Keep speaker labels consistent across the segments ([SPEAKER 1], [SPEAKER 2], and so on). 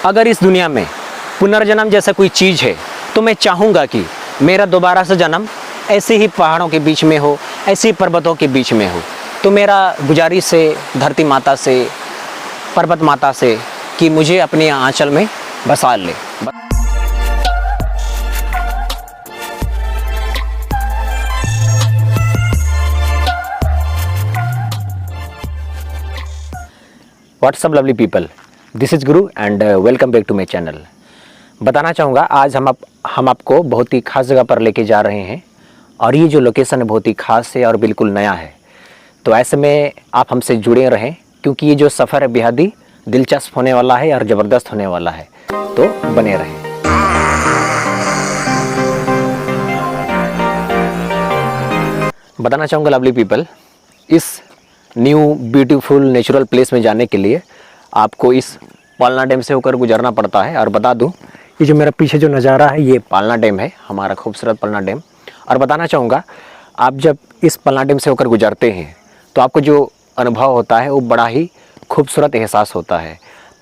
[SPEAKER 1] अगर इस दुनिया में पुनर्जन्म जैसा कोई चीज़ है तो मैं चाहूँगा कि मेरा दोबारा से जन्म ऐसे ही पहाड़ों के बीच में हो, ऐसे ही पर्वतों के बीच में हो। तो मेरा गुजारिश है धरती माता से, पर्वत माता से कि मुझे अपने आंचल में बसा ले। What's up lovely people, this is Guru and welcome back to my channel. बताना चाहूँगा आज हम आपको बहुत ही ख़ास जगह पर लेके जा रहे हैं और ये जो लोकेशन है बहुत ही ख़ास है और बिल्कुल नया है। तो ऐसे में आप हमसे जुड़े रहें क्योंकि ये जो सफ़र है बेहद ही दिलचस्प होने वाला है और ज़बरदस्त होने वाला है, तो बने रहें। बताना चाहूँगा लवली पीपल, इस न्यू ब्यूटीफुल नेचुरल प्लेस में जाने के लिए आपको इस पालना डैम से होकर गुजरना पड़ता है। और बता दूं, ये जो मेरा पीछे जो नज़ारा है ये पालना डैम है, हमारा खूबसूरत पालना डैम। और बताना चाहूँगा, आप जब इस पालना डैम से होकर गुजरते हैं तो आपको जो अनुभव होता है वो बड़ा ही खूबसूरत एहसास होता है।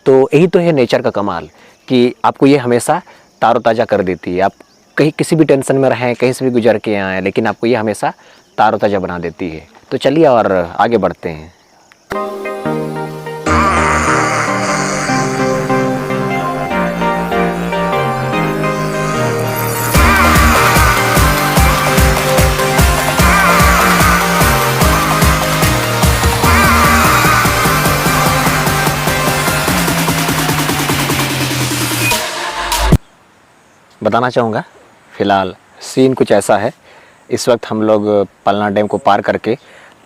[SPEAKER 1] तो यही तो है नेचर का कमाल कि आपको ये हमेशा तारोताज़ा कर देती है। आप कहीं किसी भी टेंशन में रहें, कहीं से भी गुजर के आएँ, लेकिन आपको ये हमेशा तारोताज़ा बना देती है। तो चलिए और आगे बढ़ते हैं। बताना चाहूँगा फ़िलहाल सीन कुछ ऐसा है। इस वक्त हम लोग पालना डैम को पार करके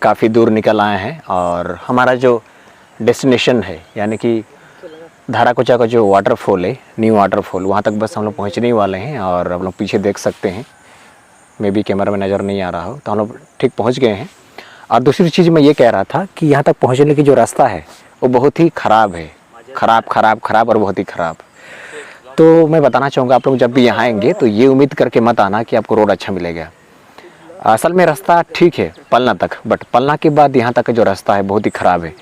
[SPEAKER 1] काफ़ी दूर निकल आए हैं और हमारा जो डेस्टिनेशन है यानी कि धाराकोचा का जो वाटरफॉल है, न्यू वाटरफॉल, वहाँ तक बस हम लोग पहुँचने ही वाले हैं। और हम लोग पीछे देख सकते हैं, मे भी कैमरा में नज़र नहीं आ रहा हो, तो हम लोग ठीक पहुँच गए हैं। और दूसरी चीज़ मैं ये कह रहा था कि यहाँ तक पहुँचने की जो रास्ता है वो बहुत ही ख़राब है, ख़राब और बहुत ही ख़राब। तो मैं बताना चाहूँगा, आप लोग जब भी यहाँ आएंगे तो ये उम्मीद करके मत आना कि आपको रोड अच्छा मिलेगा। असल में रास्ता ठीक है पलना तक, बट पलना के बाद यहाँ तक का जो रास्ता है बहुत ही ख़राब है।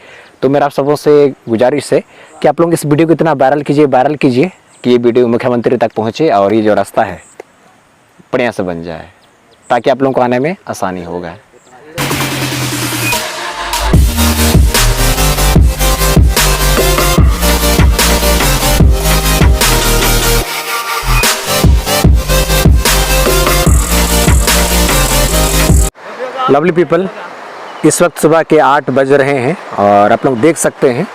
[SPEAKER 1] तो मेरा आप सबों से गुजारिश है कि आप लोग इस वीडियो को इतना वायरल कीजिए कि ये वीडियो मुख्यमंत्री तक पहुँचे और ये जो रास्ता है बढ़िया से बन जाए, ताकि आप लोगों को आने में आसानी होगा। लवली पीपल, इस वक्त सुबह के 8 बज रहे हैं और आप लोग देख सकते हैं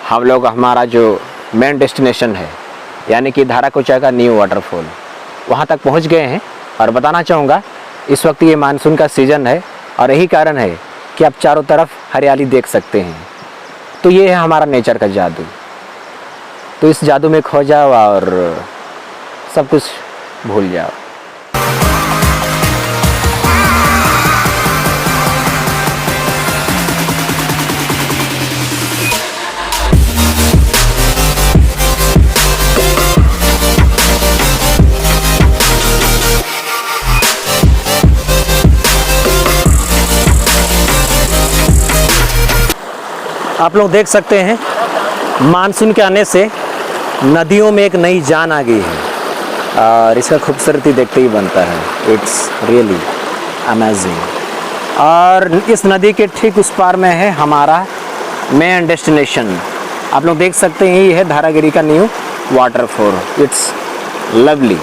[SPEAKER 1] हम लोग हमारा जो मेन डेस्टिनेशन है यानी कि धाराकोचा का न्यू वाटरफॉल, वहाँ तक पहुँच गए हैं। और बताना चाहूँगा इस वक्त ये मानसून का सीज़न है और यही कारण है कि आप चारों तरफ हरियाली देख सकते हैं। तो ये है हमारा नेचर का जादू। तो इस जादू में खो जाओ और सब कुछ भूल जाओ। आप लोग देख सकते हैं मानसून के आने से नदियों में एक नई जान आ गई है और इसका खूबसूरती देखते ही बनता है। It's really amazing. और इस नदी के ठीक उस पार में है हमारा मेन डेस्टिनेशन। आप लोग देख सकते हैं ये है धारागिरी का न्यू वाटरफॉल। It's lovely.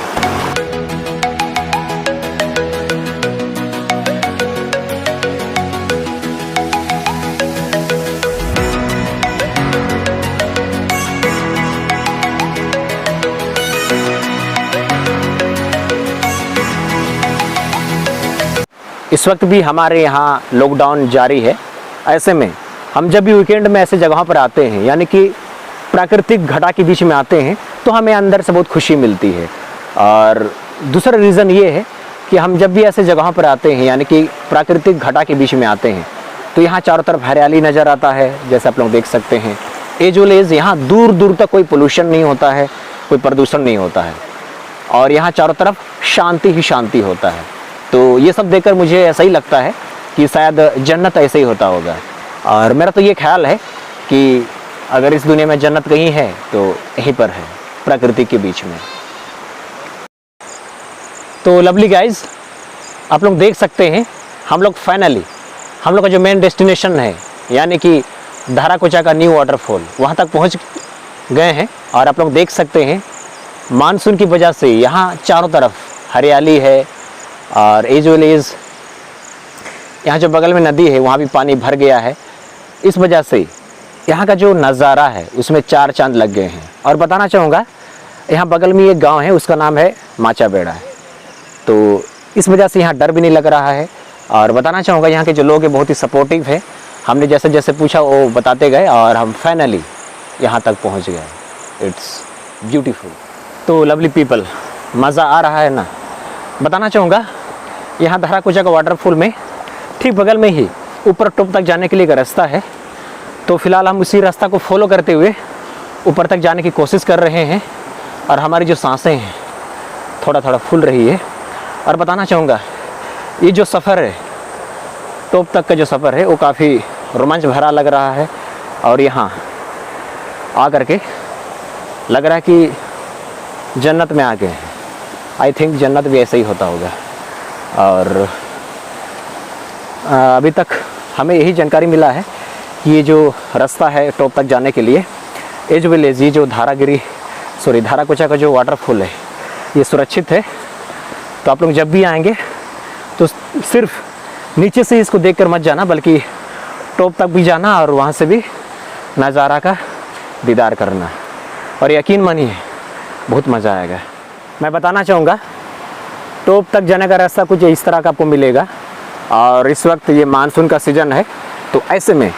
[SPEAKER 1] इस वक्त भी हमारे यहाँ लॉकडाउन जारी है। ऐसे में हम जब भी वीकेंड में ऐसे जगहों पर आते हैं यानी कि प्राकृतिक घटा के बीच में आते हैं तो हमें अंदर से बहुत खुशी मिलती है। और दूसरा रीज़न ये है कि हम जब भी ऐसे जगहों पर आते हैं यानी कि प्राकृतिक घटा के बीच में आते हैं तो यहाँ चारों तरफ हरियाली नज़र आता है। जैसे आप लोग देख सकते हैं एज वेल एज यहाँ दूर दूर तक कोई पोल्यूशन नहीं होता है, कोई प्रदूषण नहीं होता है और यहाँ चारों तरफ शांति ही शांति होता है। तो ये सब देखकर मुझे ऐसा ही लगता है कि शायद जन्नत ऐसे ही होता होगा। और मेरा तो ये ख्याल है कि अगर इस दुनिया में जन्नत कहीं है तो यहीं पर है, प्रकृति के बीच में। तो लवली गाइज, आप लोग देख सकते हैं हम लोग फाइनली हम लोग का जो मेन डेस्टिनेशन है यानी कि धाराकोचा का न्यू वाटरफॉल वहाँ तक पहुँच गए हैं। और आप लोग देख सकते हैं मानसून की वजह से यहाँ चारों तरफ हरियाली है और एज वेल एज यहाँ जो बगल में नदी है वहाँ भी पानी भर गया है। इस वजह से यहाँ का जो नज़ारा है उसमें चार चांद लग गए हैं। और बताना चाहूँगा यहाँ बगल में एक गांव है, उसका नाम है माचाबेड़ा, तो इस वजह से यहाँ डर भी नहीं लग रहा है। और बताना चाहूँगा यहाँ के जो लोग हैं बहुत ही सपोर्टिव है। हमने जैसे जैसे पूछा वो बताते गए और हम फाइनली यहाँ तक पहुँच गए। It's beautiful. तो लवली पीपल, मज़ा आ रहा है ना? बताना चाहूँगा यहाँ धाराकोचा का वाटरफॉल में ठीक बगल में ही ऊपर टॉप तक जाने के लिए एक रास्ता है। तो फिलहाल हम उसी रास्ता को फॉलो करते हुए ऊपर तक जाने की कोशिश कर रहे हैं और हमारी जो सांसें हैं थोड़ा थोड़ा फूल रही है। और बताना चाहूँगा ये जो सफ़र है, टॉप तक का जो सफ़र है वो काफ़ी रोमांच भरा लग रहा है। और यहाँ आ करके लग रहा है कि जन्नत में आ गए हैं। आई थिंक जन्नत भी ऐसे ही होता होगा। और अभी तक हमें यही जानकारी मिला है कि ये जो रास्ता है टॉप तक जाने के लिए एज वेल एज ये जो धाराकोचा का जो वाटरफॉल है ये सुरक्षित है। तो आप लोग जब भी आएंगे तो सिर्फ नीचे से इसको देखकर मत जाना, बल्कि टॉप तक भी जाना और वहाँ से भी नज़ारा का दीदार करना। और यकीन मानिए बहुत मज़ा आएगा। मैं बताना चाहूँगा टॉप तक जाने का रास्ता कुछ इस तरह का आपको मिलेगा। और इस वक्त ये मानसून का सीज़न है, तो ऐसे में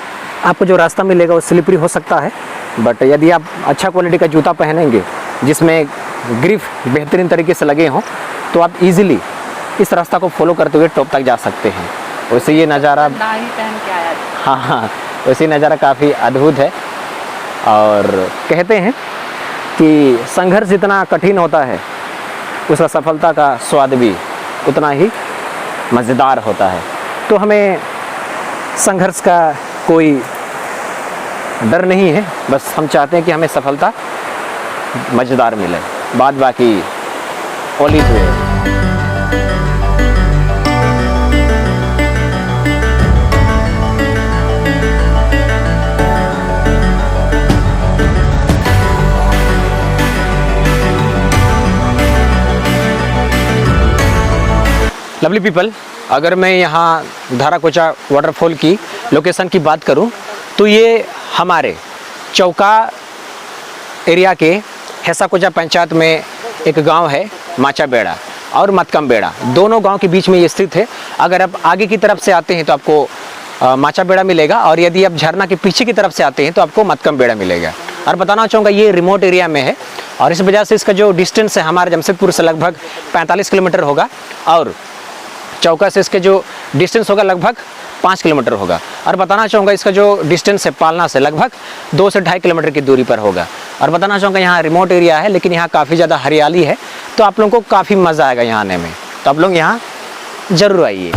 [SPEAKER 1] आपको जो रास्ता मिलेगा वो स्लिपरी हो सकता है। बट यदि आप अच्छा क्वालिटी का जूता पहनेंगे जिसमें ग्रिप बेहतरीन तरीके से लगे हों तो आप इजीली इस रास्ता को फॉलो करते हुए टॉप तक जा सकते हैं। वैसे ये नज़ारा हाँ, वैसे नज़ारा काफ़ी अद्भुत है। और कहते हैं कि संघर्ष जितना कठिन होता है उसका सफलता का स्वाद भी उतना ही मज़ेदार होता है। तो हमें संघर्ष का कोई डर नहीं है, बस हम चाहते हैं कि हमें सफलता मज़ेदार मिले, बाद बाकी all is well. Lovely people, अगर मैं यहाँ धाराकोचा वाटरफॉल की लोकेशन की बात करूँ तो ये हमारे चौका एरिया के हेसाकोचा पंचायत में एक गांव है माचाबेड़ा और मतकमबेड़ा, दोनों गांव के बीच में ये स्थित है। अगर आप आगे की तरफ से आते हैं तो आपको माचाबेड़ा मिलेगा और यदि आप झरना के पीछे की तरफ से आते हैं तो आपको मतकमबेड़ा मिलेगा। और बताना चाहूँगा ये रिमोट एरिया में है और इस वजह से इसका जो डिस्टेंस है हमारे जमशेदपुर से लगभग 45 किलोमीटर होगा और चौका से इसके जो डिस्टेंस होगा लगभग 5 किलोमीटर होगा। और बताना चाहूँगा इसका जो डिस्टेंस है पालना से लगभग 2 से 2.5 किलोमीटर की दूरी पर होगा। और बताना चाहूँगा यहाँ रिमोट एरिया है लेकिन यहाँ काफ़ी ज़्यादा हरियाली है, तो आप लोगों को काफ़ी मज़ा आएगा यहाँ आने में। तो आप लोग यहाँ ज़रूर आइए।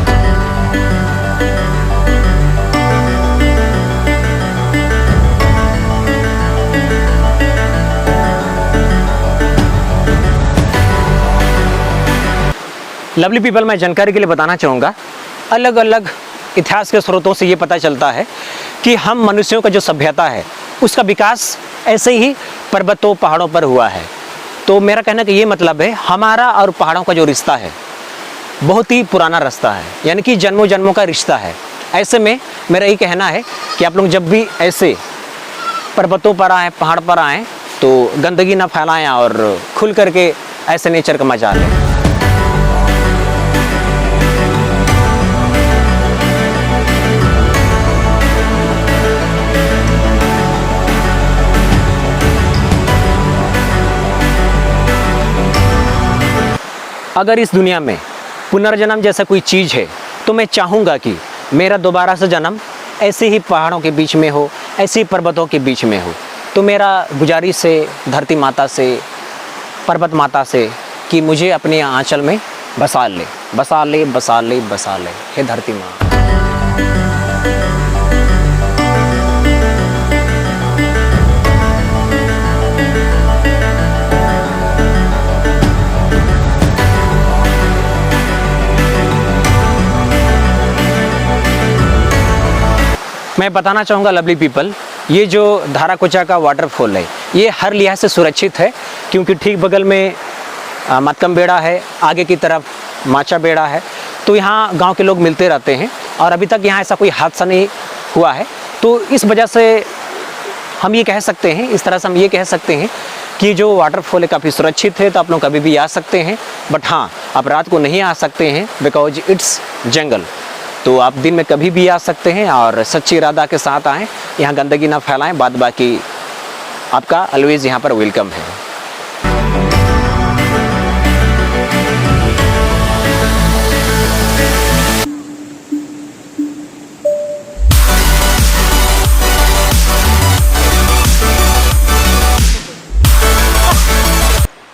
[SPEAKER 1] लवली पीपल, मैं जानकारी के लिए बताना चाहूँगा अलग अलग इतिहास के स्रोतों से ये पता चलता है कि हम मनुष्यों का जो सभ्यता है उसका विकास ऐसे ही पर्वतों पहाड़ों पर हुआ है। तो मेरा कहने का ये मतलब है हमारा और पहाड़ों का जो रिश्ता है बहुत ही पुराना रास्ता है, यानी कि जन्मों जन्मों का रिश्ता है। ऐसे में मेरा यही कहना है कि आप लोग जब भी ऐसे पर्वतों पर आएँ, पहाड़ पर आएँ तो गंदगी ना फैलाएँ और खुल करके ऐसे नेचर का मजा लें। अगर इस दुनिया में पुनर्जन्म जैसा कोई चीज़ है तो मैं चाहूँगा कि मेरा दोबारा से जन्म ऐसे ही पहाड़ों के बीच में हो, ऐसे ही पर्वतों के बीच में हो। तो मेरा गुजारिश है धरती माता से, पर्वत माता से कि मुझे अपने आंचल में बसा ले, बसा ले, बसा ले, बसा ले, हे धरती माँ। मैं बताना चाहूँगा लवली पीपल, ये जो धाराकोचा का वाटरफॉल है ये हर लिहाज से सुरक्षित है, क्योंकि ठीक बगल में मतकम बेड़ा है, आगे की तरफ माचा बेड़ा है, तो यहाँ गांव के लोग मिलते रहते हैं और अभी तक यहाँ ऐसा कोई हादसा नहीं हुआ है। तो इस वजह से हम ये कह सकते हैं, इस तरह से हम ये कह सकते हैं कि जो वाटरफॉल है काफ़ी सुरक्षित है। तो आप लोग कभी भी आ सकते हैं, बट हाँ आप रात को नहीं आ सकते हैं बिकॉज इट्स जंगल। तो आप दिन में कभी भी आ सकते हैं और सच्ची इरादा के साथ आएँ, यहाँ गंदगी ना फैलाएं, बाद बाकी आपका ऑलवेज़ यहाँ पर वेलकम है।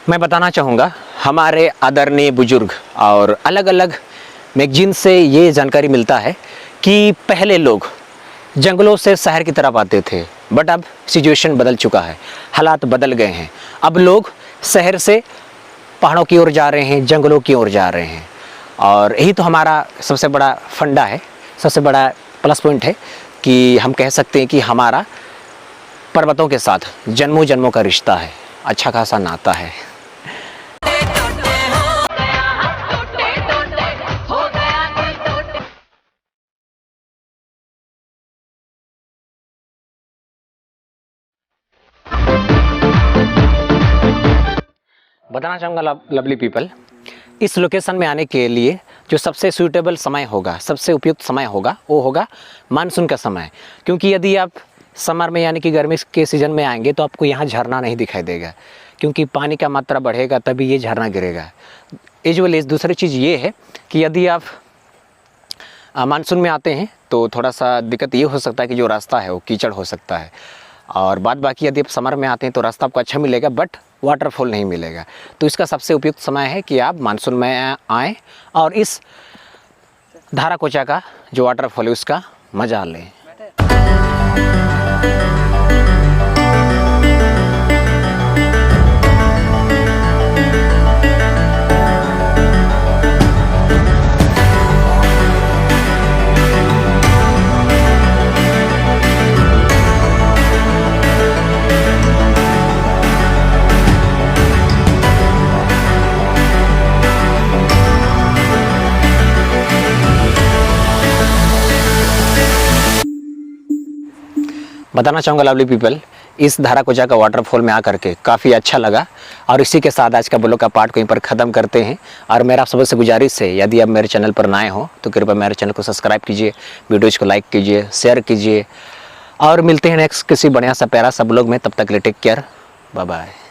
[SPEAKER 1] मैं बताना चाहूँगा हमारे आदरणीय बुजुर्ग और अलग अलग मैगजीन से ये जानकारी मिलता है कि पहले लोग जंगलों से शहर की तरफ आते थे, बट अब सिचुएशन बदल चुका है, हालात बदल गए हैं। अब लोग शहर से पहाड़ों की ओर जा रहे हैं, जंगलों की ओर जा रहे हैं, और यही तो हमारा सबसे बड़ा फंडा है, सबसे बड़ा प्लस पॉइंट है कि हम कह सकते हैं कि हमारा पर्वतों के साथ जन्मों जन्मों का रिश्ता है, अच्छा खासा नाता है। बताना चाहूँगा लवली पीपल, इस लोकेशन में आने के लिए जो सबसे सूटेबल समय होगा, सबसे उपयुक्त समय होगा, वो होगा मानसून का समय। क्योंकि यदि आप समर में यानी कि गर्मी के सीज़न में आएंगे तो आपको यहाँ झरना नहीं दिखाई देगा, क्योंकि पानी का मात्रा बढ़ेगा तभी ये झरना गिरेगा। एज दूसरी चीज़ ये है कि यदि आप मानसून में आते हैं तो थोड़ा सा दिक्कत ये हो सकता है कि जो रास्ता है वो कीचड़ हो सकता है, और बाद बाकी यदि आप समर में आते हैं तो रास्ता आपको अच्छा मिलेगा बट वाटरफॉल नहीं मिलेगा। तो इसका सबसे उपयुक्त समय है कि आप मानसून में आएँ और इस धाराकोचा का जो वाटरफॉल है उसका मज़ा लें। बताना चाहूँगा लवली पीपल, इस धाराकोचा का वाटरफॉल में आकर के काफ़ी अच्छा लगा, और इसी के साथ आज का ब्लॉग का पार्ट को यहीं पर ख़त्म करते हैं। और मेरा आप सबसे गुजारिश है, यदि आप मेरे चैनल पर नए हो तो कृपया मेरे चैनल को सब्सक्राइब कीजिए, वीडियोज़ को लाइक कीजिए, शेयर कीजिए, और मिलते हैं नेक्स्ट किसी बढ़िया सा प्यारा सा ब्लॉग में। तब तक के लिए टेक केयर, बाय बाय।